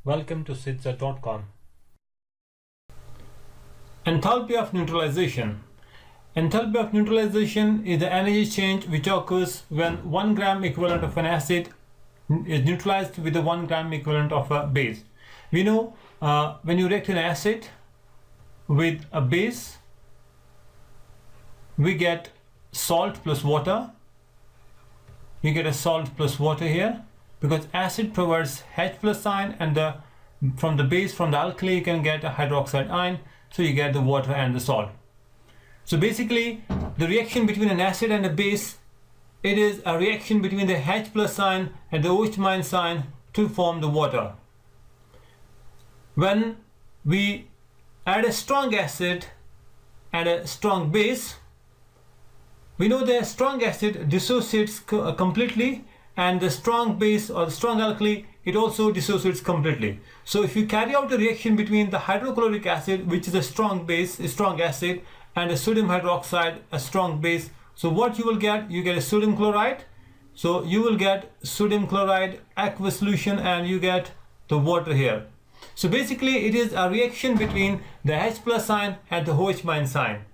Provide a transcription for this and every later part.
Welcome to sitza.com. Enthalpy of neutralization. Enthalpy of neutralization is the energy change which occurs when 1 gram equivalent of an acid is neutralized with the 1 gram equivalent of a base. We know when you react an acid with a base, we get salt plus water. You get a salt plus water here because acid provides H plus sign, and from the base, from the alkali, you can get a hydroxide ion, so you get the water and the salt. So basically the reaction between an acid and a base, it is a reaction between the H plus sign and the OH minus sign to form the water. When we add a strong acid and a strong base, we know the strong acid dissociates completely, and the strong base or the strong alkali, it also dissociates completely. So if you carry out a reaction between the hydrochloric acid, which is a strong base, a strong acid, and a sodium hydroxide, a strong base, so what you will get? You get a sodium chloride. So you will get sodium chloride aqueous solution, and you get the water here. So basically it is a reaction between the H plus sign and the OH minus sign.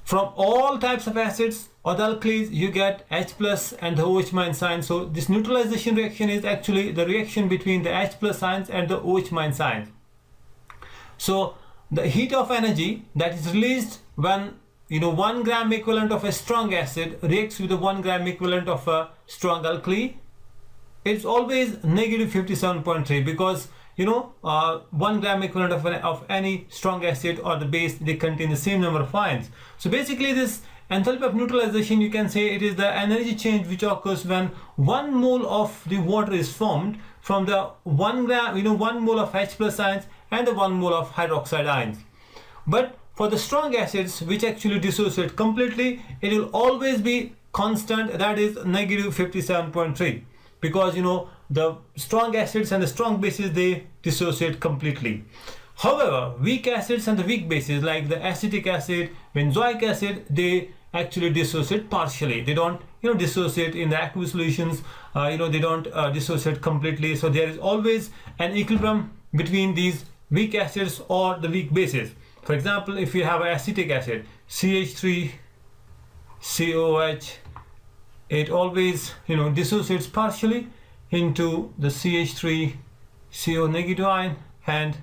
From all types of acids or the alkalis, you get H plus and the OH minus sign. So this neutralization reaction is actually the reaction between the H plus signs and the OH minus signs. So the heat of energy that is released when 1 gram equivalent of a strong acid reacts with the 1 gram equivalent of a strong alkali, it's always negative 57.3, because 1 gram equivalent of any strong acid or the base, they contain the same number of ions. So basically this enthalpy of neutralization, you can say it is the energy change which occurs when 1 mole of the water is formed from the 1 gram, 1 mole of H plus ions and the 1 mole of hydroxide ions. But for the strong acids which actually dissociate completely, it will always be constant, that is negative 57.3, because the strong acids and the strong bases, they dissociate completely. However, weak acids and the weak bases like the acetic acid, benzoic acid, they actually dissociate partially. They don't dissociate in the aqueous solutions, they don't dissociate completely. So there is always an equilibrium between these weak acids or the weak bases. For example, if you have an acetic acid, CH3COH, it always dissociates partially into the CH3CO negative ion and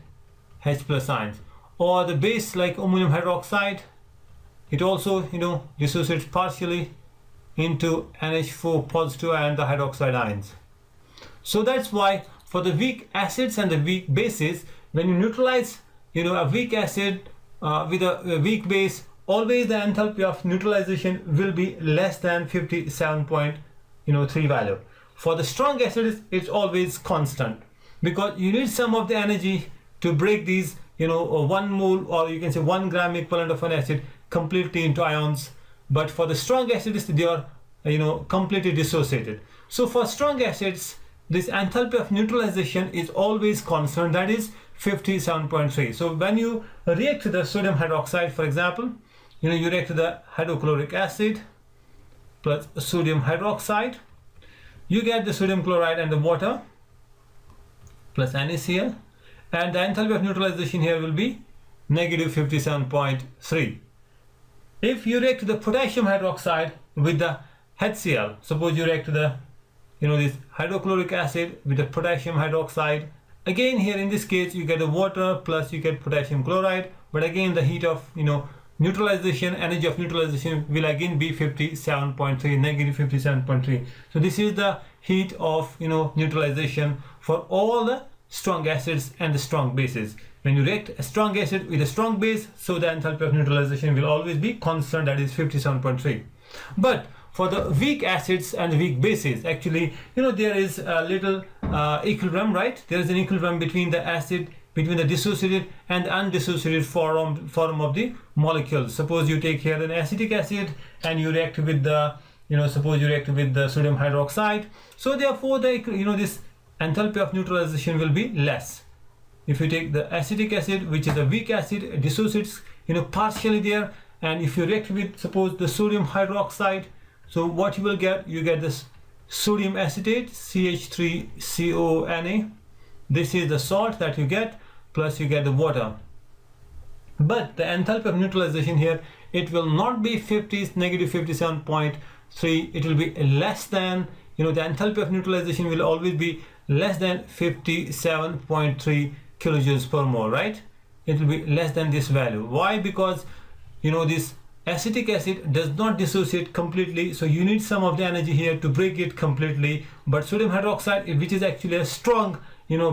H plus ions. Or the base like ammonium hydroxide, it also dissociates partially into NH4 positive and the hydroxide ions. So that's why for the weak acids and the weak bases, when you neutralize a weak acid with a weak base, always the enthalpy of neutralization will be less than 57.3 value. For the strong acids, it's always constant, because you need some of the energy to break these 1 mole, or you can say 1 gram equivalent of an acid completely into ions. But for the strong acids, they are completely dissociated. So for strong acids, this enthalpy of neutralization is always constant, that is 57.3. So when you react to the sodium hydroxide, for example, you react to the hydrochloric acid plus sodium hydroxide, you get the sodium chloride and the water plus NaCl, and the enthalpy of neutralization here will be negative 57.3. If you react to the potassium hydroxide with the HCl, suppose you react to the this hydrochloric acid with the potassium hydroxide, again here in this case you get the water plus you get potassium chloride, but again the heat of neutralization, energy of neutralization will again be 57.3, negative 57.3. So this is the heat of neutralization for all the strong acids and the strong bases. When you react a strong acid with a strong base, so the enthalpy of neutralization will always be constant, that is 57.3. But for the weak acids and the weak bases, actually there is a little equilibrium, right? There is an equilibrium between the acid, between the dissociated and the undissociated form of the molecules. Suppose you take here an acetic acid and you react with the suppose you react with the sodium hydroxide, so therefore the this enthalpy of neutralization will be less. If you take the acetic acid, which is a weak acid, it dissociates partially there, and if you react with suppose the sodium hydroxide, so what you get this sodium acetate, CH3CONA, This is the salt that you get, plus you get the water. But the enthalpy of neutralization here, it will not be negative 57.3. It will be less than, the enthalpy of neutralization will always be less than 57.3 kilojoules per mole, right? It will be less than this value. Why? Because this acetic acid does not dissociate completely, so you need some of the energy here to break it completely. But sodium hydroxide, which is actually a strong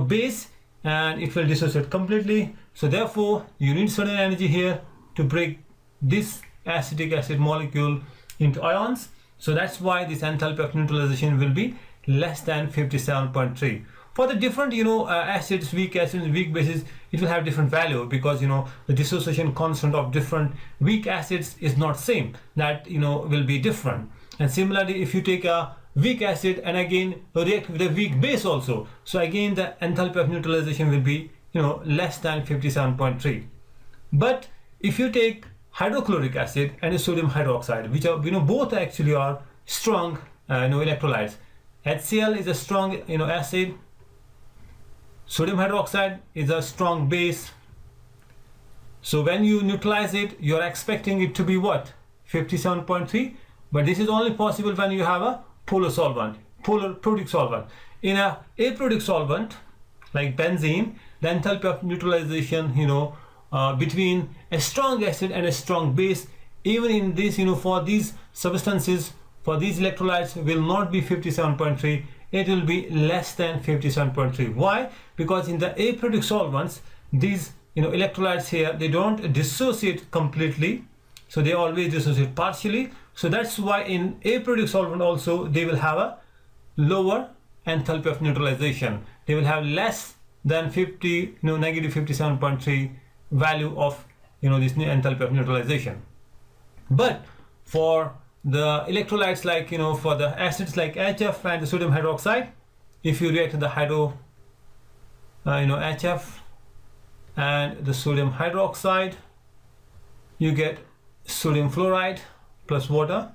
base, and it will dissociate completely, so therefore you need certain energy here to break this acetic acid molecule into ions. So that's why this enthalpy of neutralization will be less than 57.3. For the different acids, weak acids, weak bases, it will have different value, because the dissociation constant of different weak acids is not same. That will be different. And similarly, if you take a weak acid and again react with a weak base also, so again the enthalpy of neutralization will be less than 57.3. But if you take hydrochloric acid and a sodium hydroxide, which are both actually are strong electrolytes. HCl is a strong acid. Sodium hydroxide is a strong base. So when you neutralize it, you are expecting it to be what? 57.3. But this is only possible when you have a polar solvent, polar protic solvent. In a aprotic solvent like benzene, the enthalpy of neutralization between a strong acid and a strong base, even in this for these substances, for these electrolytes, will not be 57.3. It will be less than 57.3. Why? Because in the aprotic solvents, these electrolytes here, they don't dissociate completely, so they always dissociate partially. So that's why in aprotic solvent also they will have a lower enthalpy of neutralization. They will have less than negative 57.3 value of this enthalpy of neutralization. But for the electrolytes like for the acids like HF and the sodium hydroxide, if you react the HF and the sodium hydroxide, you get sodium fluoride plus water.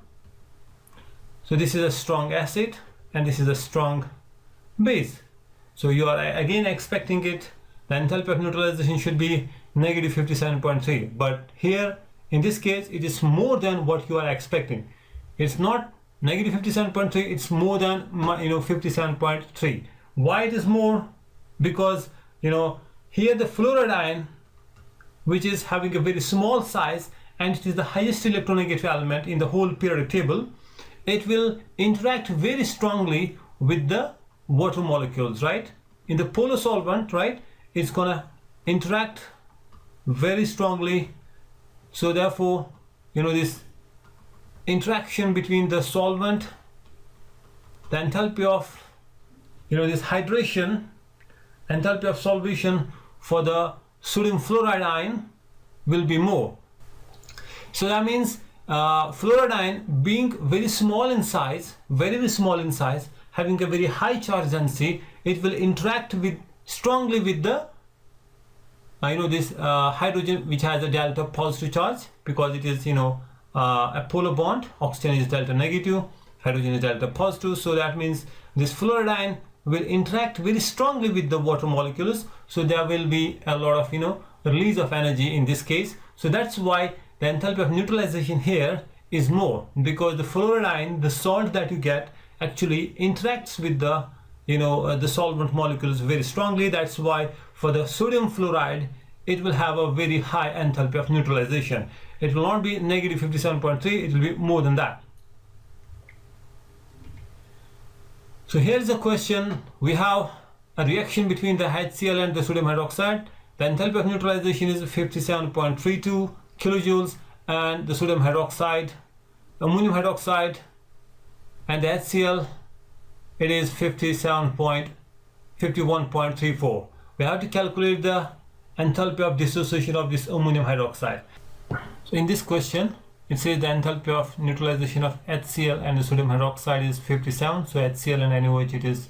So this is a strong acid and this is a strong base. So you are again expecting it, the enthalpy of neutralization should be negative 57.3. But here in this case, it is more than what you are expecting. It's not negative 57.3, it's more than 57.3. Why it is more? Because here the fluoride ion, which is having a very small size, and it is the highest electronegative element in the whole periodic table, it will interact very strongly with the water molecules, right? In the polar solvent, right, it's gonna interact very strongly. So therefore this interaction between the solvent, the enthalpy of this hydration, enthalpy of solution for the sodium fluoride ion will be more. So that means fluoride ion being very small in size, very small in size, having a very high charge density, it will interact strongly with the this hydrogen, which has a delta positive charge, because it is a polar bond. Oxygen is delta negative, hydrogen is delta positive. So that means this fluoride ion will interact very strongly with the water molecules. So there will be a lot of release of energy in this case. So that's why the enthalpy of neutralization here is more, because the fluoride ion, the salt that you get, actually interacts with the the solvent molecules very strongly. That's why for the sodium fluoride, it will have a very high enthalpy of neutralization. It will not be negative 57.3, it will be more than that. So here's a question. We have a reaction between the HCl and the sodium hydroxide. The enthalpy of neutralization is 57.32 kilojoules, and the sodium hydroxide, ammonium hydroxide, and the HCl, it is 51.34. We have to calculate the enthalpy of dissociation of this ammonium hydroxide. So in this question, it says the enthalpy of neutralization of HCl and the sodium hydroxide is 57. So HCl and NaOH, it is,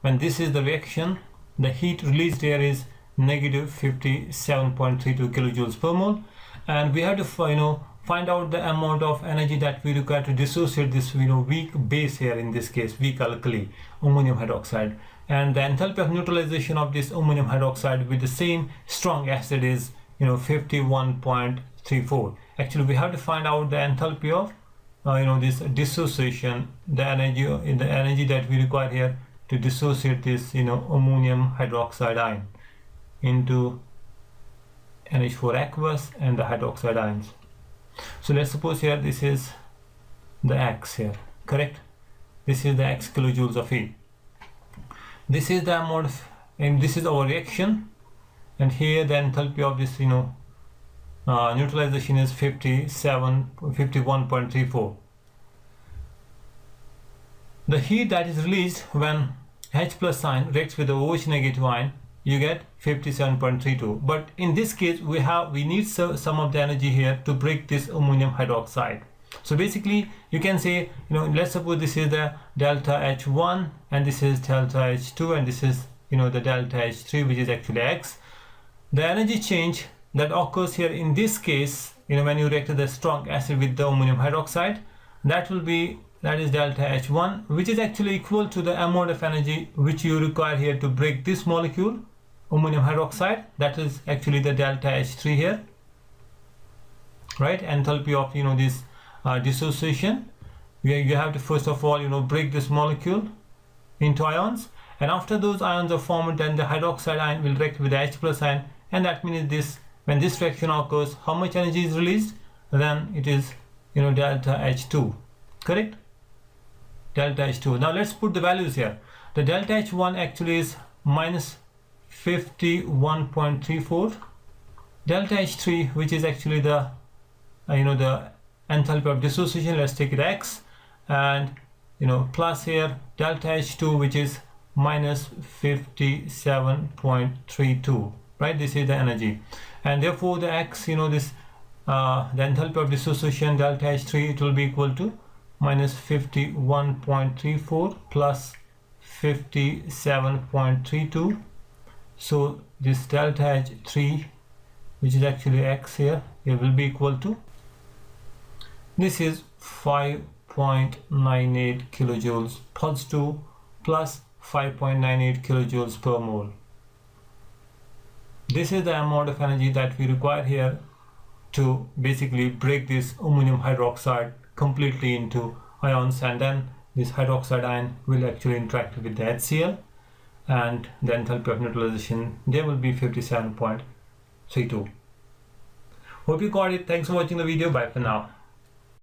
when this is the reaction, the heat released here is negative 57.32 kilojoules per mole, and we have to find out the amount of energy that we require to dissociate this weak base here, in this case weak alkali ammonium hydroxide, and the enthalpy of neutralization of this ammonium hydroxide with the same strong acid is 51.34. actually we have to find out the enthalpy of this dissociation, the energy that we require here to dissociate this ammonium hydroxide ion into NH4 aqueous and the hydroxide ions. So let's suppose here this is the X here, correct? This is the X kilojoules of heat. This is the amount of, and this is our reaction, and here the enthalpy of this neutralization is 51.34. The heat that is released when H plus ion reacts with the OH negative ion, you get 57.32. but in this case we need some of the energy here to break this ammonium hydroxide. So basically you can say, let's suppose this is the delta H1 and this is delta H2 and this is the delta H3, which is actually X. The energy change that occurs here in this case, when you react the strong acid with the ammonium hydroxide, that is delta H1, which is actually equal to the amount of energy which you require here to break this molecule ammonium hydroxide. That is actually the delta H3 here, right? Enthalpy of this dissociation, you have to first of all break this molecule into ions, and after those ions are formed, then the hydroxide ion will react with the H plus ion, and that means this, when this reaction occurs, how much energy is released? Then it is delta H2, correct? Delta H2. Now let's put the values here. The delta H1 actually is minus 51.34. Delta H3, which is actually the the enthalpy of dissociation, let's take it X, and plus here delta H2, which is minus 57.32, right? This is the energy, and therefore the X, this the enthalpy of dissociation delta H3, it will be equal to minus 51.34 plus 57.32. so this delta H3, which is actually X here, it will be equal to, this is 5.98 kilojoules positive plus 5.98 kilojoules per mole. This is the amount of energy that we require here to basically break this ammonium hydroxide completely into ions, and then this hydroxide ion will actually interact with the HCl, and the enthalpy of neutralization there will be 57.32. Hope you got it. Thanks for watching the video. Bye for now.